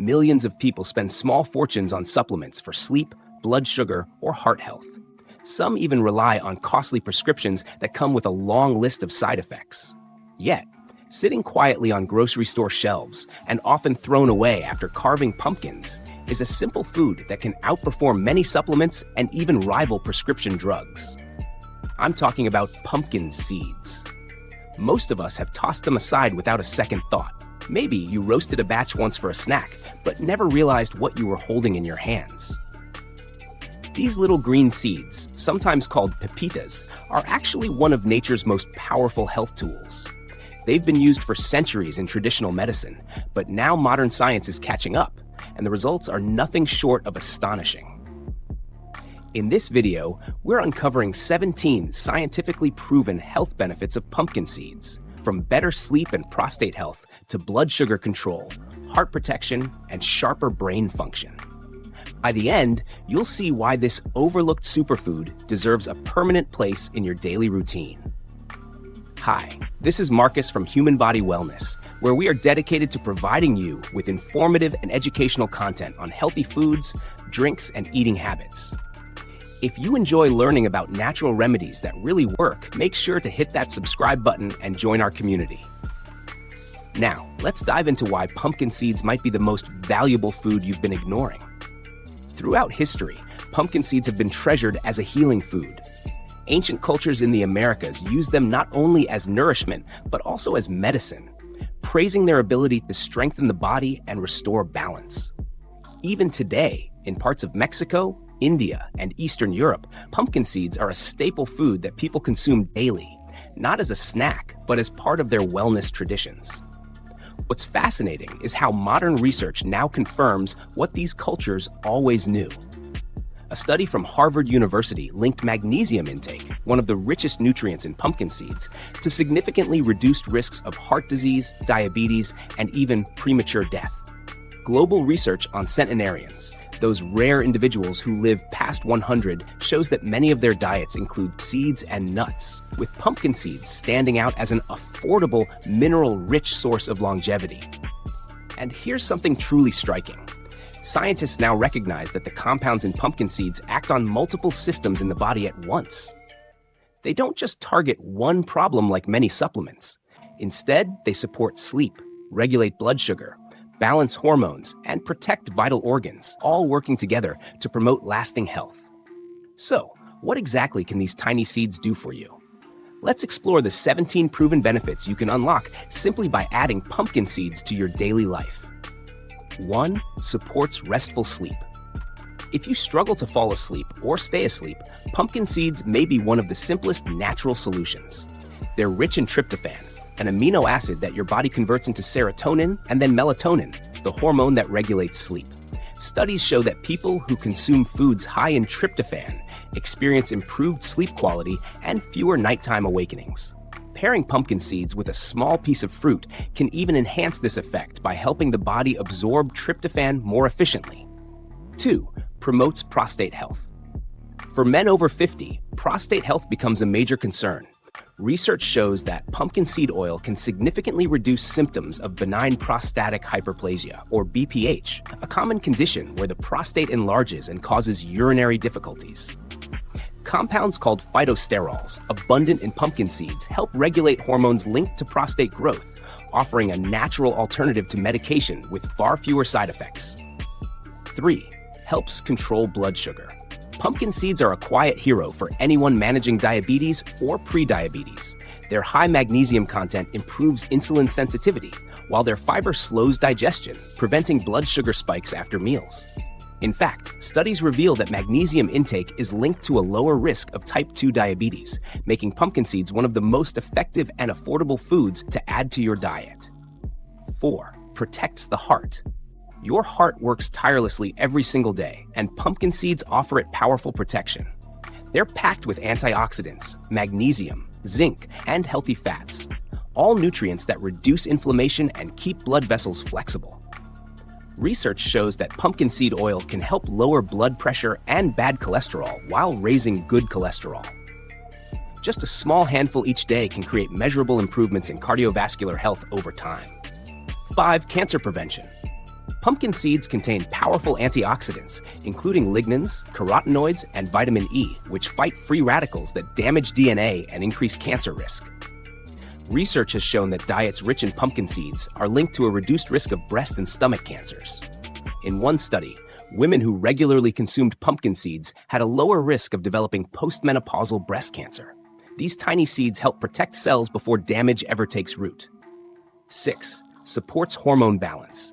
millions of people spend small fortunes on supplements for sleep, blood sugar, or heart health. Some even rely on costly prescriptions that come with a long list of side effects. Yet, sitting quietly on grocery store shelves and often thrown away after carving pumpkins is a simple food that can outperform many supplements and even rival prescription drugs. I'm talking about pumpkin seeds. Most of us have tossed them aside without a second thought. Maybe you roasted a batch once for a snack, but never realized what you were holding in your hands. These little green seeds, sometimes called pepitas, are actually one of nature's most powerful health tools. They've been used for centuries in traditional medicine, but now modern science is catching up, and the results are nothing short of astonishing. In this video, we're uncovering 17 scientifically proven health benefits of pumpkin seeds, from better sleep and prostate health to blood sugar control, heart protection, and sharper brain function. By the end, you'll see why this overlooked superfood deserves a permanent place in your daily routine. Hi, this is Marcus from Human Body Wellness, where we are dedicated to providing you with informative and educational content on healthy foods, drinks, and eating habits. If you enjoy learning about natural remedies that really work, make sure to hit that subscribe button and join our community. Now, let's dive into why pumpkin seeds might be the most valuable food you've been ignoring. Throughout history, pumpkin seeds have been treasured as a healing food. Ancient cultures in the Americas used them not only as nourishment, but also as medicine, praising their ability to strengthen the body and restore balance. Even today, in parts of Mexico, India, and Eastern Europe, pumpkin seeds are a staple food that people consume daily, not as a snack, but as part of their wellness traditions. What's fascinating is how modern research now confirms what these cultures always knew. A study from Harvard University linked magnesium intake, one of the richest nutrients in pumpkin seeds, to significantly reduced risks of heart disease, diabetes, and even premature death. Global research on centenarians, those rare individuals who live past 100, shows that many of their diets include seeds and nuts, with pumpkin seeds standing out as an affordable, mineral-rich source of longevity. And here's something truly striking. Scientists now recognize that the compounds in pumpkin seeds act on multiple systems in the body at once. They don't just target one problem like many supplements. Instead, they support sleep, regulate blood sugar, balance hormones, and protect vital organs, all working together to promote lasting health. So, what exactly can these tiny seeds do for you? Let's explore the 17 proven benefits you can unlock simply by adding pumpkin seeds to your daily life. 1. Supports restful sleep. If you struggle to fall asleep or stay asleep, pumpkin seeds may be one of the simplest natural solutions. They're rich in tryptophan, an amino acid that your body converts into serotonin and then melatonin, the hormone that regulates sleep. Studies show that people who consume foods high in tryptophan experience improved sleep quality and fewer nighttime awakenings. Pairing pumpkin seeds with a small piece of fruit can even enhance this effect by helping the body absorb tryptophan more efficiently. 2. Promotes prostate health. For men over 50, prostate health becomes a major concern. Research shows that pumpkin seed oil can significantly reduce symptoms of benign prostatic hyperplasia, or BPH, a common condition where the prostate enlarges and causes urinary difficulties. Compounds called phytosterols, abundant in pumpkin seeds, help regulate hormones linked to prostate growth, offering a natural alternative to medication with far fewer side effects. 3. Helps control blood sugar. Pumpkin seeds are a quiet hero for anyone managing diabetes or prediabetes. Their high magnesium content improves insulin sensitivity, while their fiber slows digestion, preventing blood sugar spikes after meals. In fact, studies reveal that magnesium intake is linked to a lower risk of type 2 diabetes, making pumpkin seeds one of the most effective and affordable foods to add to your diet. 4. Protects the heart. Your heart works tirelessly every single day, and pumpkin seeds offer it powerful protection. They're packed with antioxidants, magnesium, zinc, and healthy fats, all nutrients that reduce inflammation and keep blood vessels flexible. Research shows that pumpkin seed oil can help lower blood pressure and bad cholesterol while raising good cholesterol. Just a small handful each day can create measurable improvements in cardiovascular health over time. 5. Cancer prevention. Pumpkin seeds contain powerful antioxidants, including lignans, carotenoids, and vitamin E, which fight free radicals that damage DNA and increase cancer risk. Research has shown that diets rich in pumpkin seeds are linked to a reduced risk of breast and stomach cancers. In one study, women who regularly consumed pumpkin seeds had a lower risk of developing postmenopausal breast cancer. These tiny seeds help protect cells before damage ever takes root. 6. Supports hormone balance.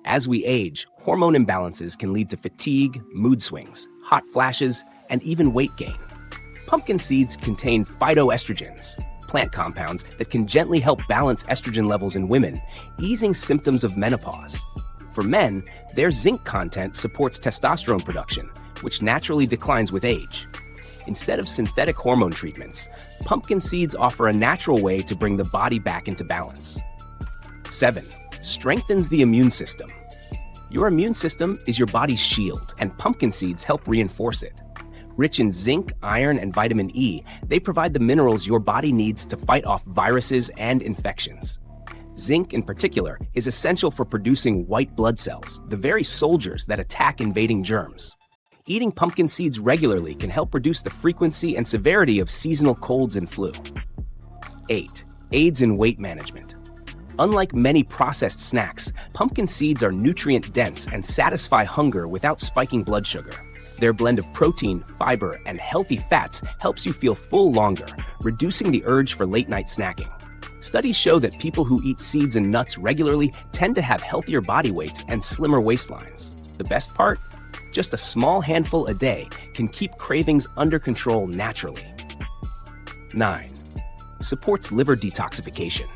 As we age, hormone imbalances can lead to fatigue, mood swings, hot flashes, and even weight gain. Pumpkin seeds contain phytoestrogens, plant compounds that can gently help balance estrogen levels in women, easing symptoms of menopause. For men, their zinc content supports testosterone production, which naturally declines with age. Instead of synthetic hormone treatments, pumpkin seeds offer a natural way to bring the body back into balance. 7. Strengthens the immune system. Your immune system is your body's shield, and pumpkin seeds help reinforce it. Rich in zinc, iron, and vitamin E, they provide the minerals your body needs to fight off viruses and infections. Zinc, in particular, is essential for producing white blood cells, the very soldiers that attack invading germs. Eating pumpkin seeds regularly can help reduce the frequency and severity of seasonal colds and flu. 8. Aids in weight management. Unlike many processed snacks, pumpkin seeds are nutrient-dense and satisfy hunger without spiking blood sugar. Their blend of protein, fiber, and healthy fats helps you feel full longer, reducing the urge for late-night snacking. Studies show that people who eat seeds and nuts regularly tend to have healthier body weights and slimmer waistlines. The best part? Just a small handful a day can keep cravings under control naturally. 9. Supports liver detoxification.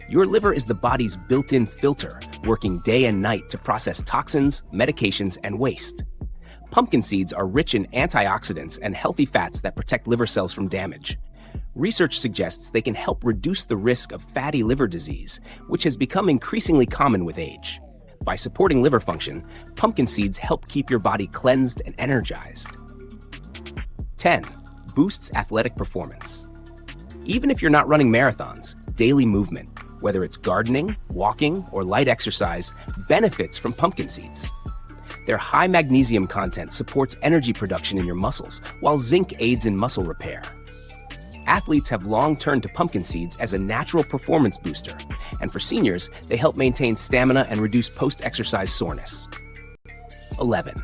Your liver is the body's built-in filter, working day and night to process toxins, medications, and waste. Pumpkin seeds are rich in antioxidants and healthy fats that protect liver cells from damage. Research suggests they can help reduce the risk of fatty liver disease, which has become increasingly common with age. By supporting liver function, pumpkin seeds help keep your body cleansed and energized. 10. Boosts athletic performance. Even if you're not running marathons, daily movement, whether it's gardening, walking, or light exercise, benefits from pumpkin seeds. Their high magnesium content supports energy production in your muscles, while zinc aids in muscle repair. Athletes have long turned to pumpkin seeds as a natural performance booster, and for seniors, they help maintain stamina and reduce post-exercise soreness. 11.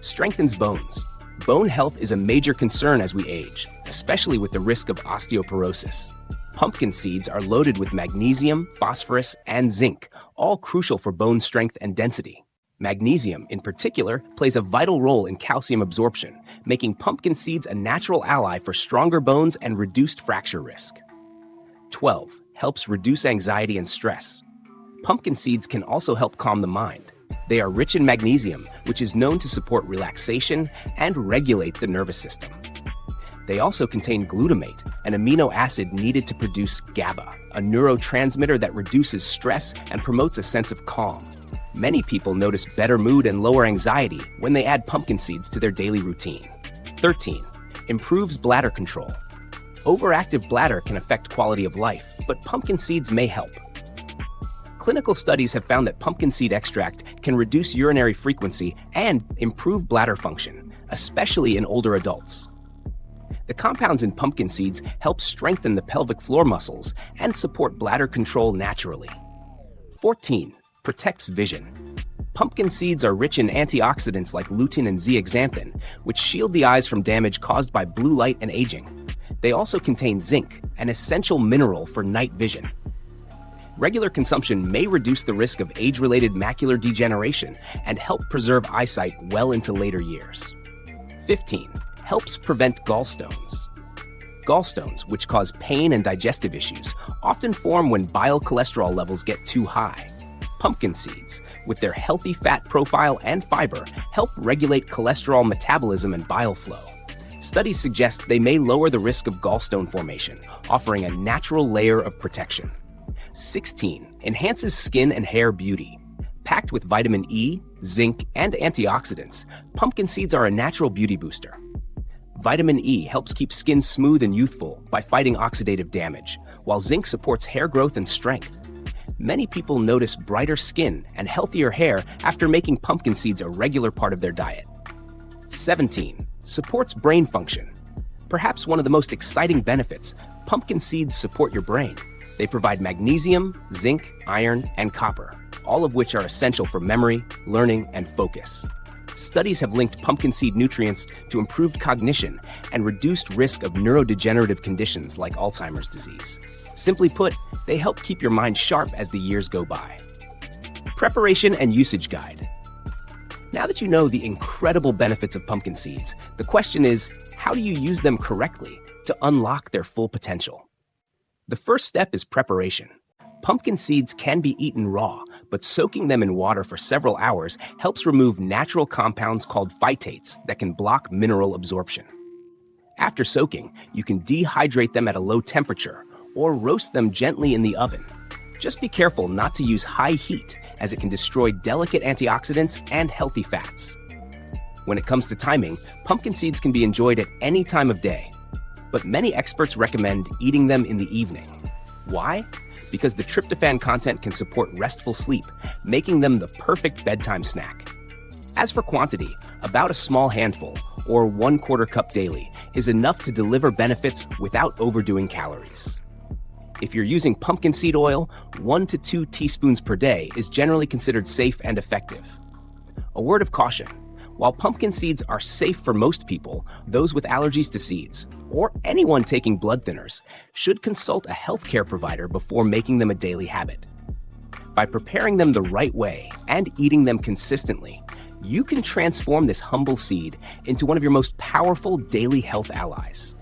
Strengthens bones. Bone health is a major concern as we age, especially with the risk of osteoporosis. Pumpkin seeds are loaded with magnesium, phosphorus, and zinc, all crucial for bone strength and density. Magnesium, in particular, plays a vital role in calcium absorption, making pumpkin seeds a natural ally for stronger bones and reduced fracture risk. 12. Helps reduce anxiety and stress. Pumpkin seeds can also help calm the mind. They are rich in magnesium, which is known to support relaxation and regulate the nervous system. They also contain glutamate, an amino acid needed to produce GABA, a neurotransmitter that reduces stress and promotes a sense of calm. Many people notice better mood and lower anxiety when they add pumpkin seeds to their daily routine. 13. Improves bladder control. Overactive bladder can affect quality of life, but pumpkin seeds may help. Clinical studies have found that pumpkin seed extract can reduce urinary frequency and improve bladder function, especially in older adults. The compounds in pumpkin seeds help strengthen the pelvic floor muscles and support bladder control naturally. 14. Protects vision. Pumpkin seeds are rich in antioxidants like lutein and zeaxanthin, which shield the eyes from damage caused by blue light and aging. They also contain zinc, an essential mineral for night vision. Regular consumption may reduce the risk of age-related macular degeneration and help preserve eyesight well into later years. 15. Helps prevent gallstones. Gallstones, which cause pain and digestive issues, often form when bile cholesterol levels get too high. Pumpkin seeds, with their healthy fat profile and fiber, help regulate cholesterol metabolism and bile flow. Studies suggest they may lower the risk of gallstone formation, offering a natural layer of protection. 16. Enhances skin and hair beauty. Packed with vitamin E, zinc, and antioxidants, pumpkin seeds are a natural beauty booster. Vitamin E helps keep skin smooth and youthful by fighting oxidative damage, while zinc supports hair growth and strength. Many people notice brighter skin and healthier hair after making pumpkin seeds a regular part of their diet. 17. Supports brain function. Perhaps one of the most exciting benefits, pumpkin seeds support your brain. They provide magnesium, zinc, iron, and copper, all of which are essential for memory, learning, and focus. Studies have linked pumpkin seed nutrients to improved cognition and reduced risk of neurodegenerative conditions like Alzheimer's disease. Simply put, they help keep your mind sharp as the years go by. Preparation and usage guide. Now that you know the incredible benefits of pumpkin seeds, the question is, how do you use them correctly to unlock their full potential? The first step is preparation. Pumpkin seeds can be eaten raw, but soaking them in water for several hours helps remove natural compounds called phytates that can block mineral absorption. After soaking, you can dehydrate them at a low temperature or roast them gently in the oven. Just be careful not to use high heat, as it can destroy delicate antioxidants and healthy fats. When it comes to timing, pumpkin seeds can be enjoyed at any time of day, but many experts recommend eating them in the evening. Why? Because the tryptophan content can support restful sleep, making them the perfect bedtime snack. As for quantity, about a small handful, or 1/4 cup daily, is enough to deliver benefits without overdoing calories. If you're using pumpkin seed oil, 1 to 2 teaspoons per day is generally considered safe and effective. A word of caution: while pumpkin seeds are safe for most people, those with allergies to seeds, or anyone taking blood thinners, should consult a healthcare provider before making them a daily habit. By preparing them the right way and eating them consistently, you can transform this humble seed into one of your most powerful daily health allies.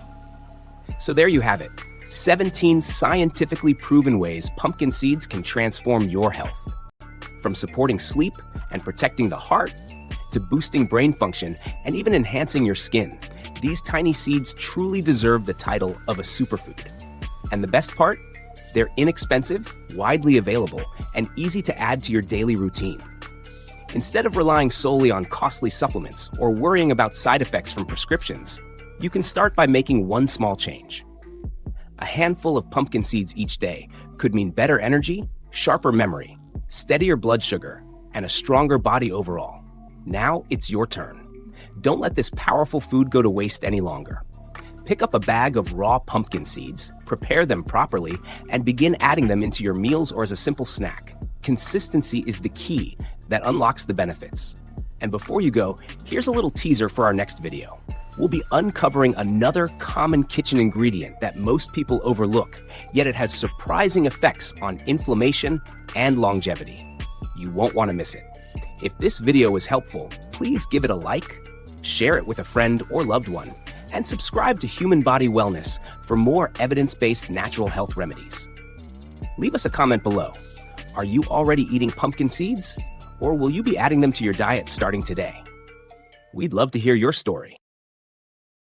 So there you have it, 17 scientifically proven ways pumpkin seeds can transform your health. From supporting sleep and protecting the heart, to boosting brain function and even enhancing your skin, these tiny seeds truly deserve the title of a superfood. And the best part? They're inexpensive, widely available, and easy to add to your daily routine. Instead of relying solely on costly supplements or worrying about side effects from prescriptions, you can start by making one small change. A handful of pumpkin seeds each day could mean better energy, sharper memory, steadier blood sugar, and a stronger body overall. Now it's your turn. Don't let this powerful food go to waste any longer. Pick up a bag of raw pumpkin seeds, prepare them properly, and begin adding them into your meals or as a simple snack. Consistency is the key that unlocks the benefits. And before you go, here's a little teaser for our next video. We'll be uncovering another common kitchen ingredient that most people overlook, yet it has surprising effects on inflammation and longevity. You won't want to miss it. If this video was helpful, please give it a like, share it with a friend or loved one, and subscribe to Human Body Wellness for more evidence-based natural health remedies. Leave us a comment below. Are you already eating pumpkin seeds? Or will you be adding them to your diet starting today? We'd love to hear your story.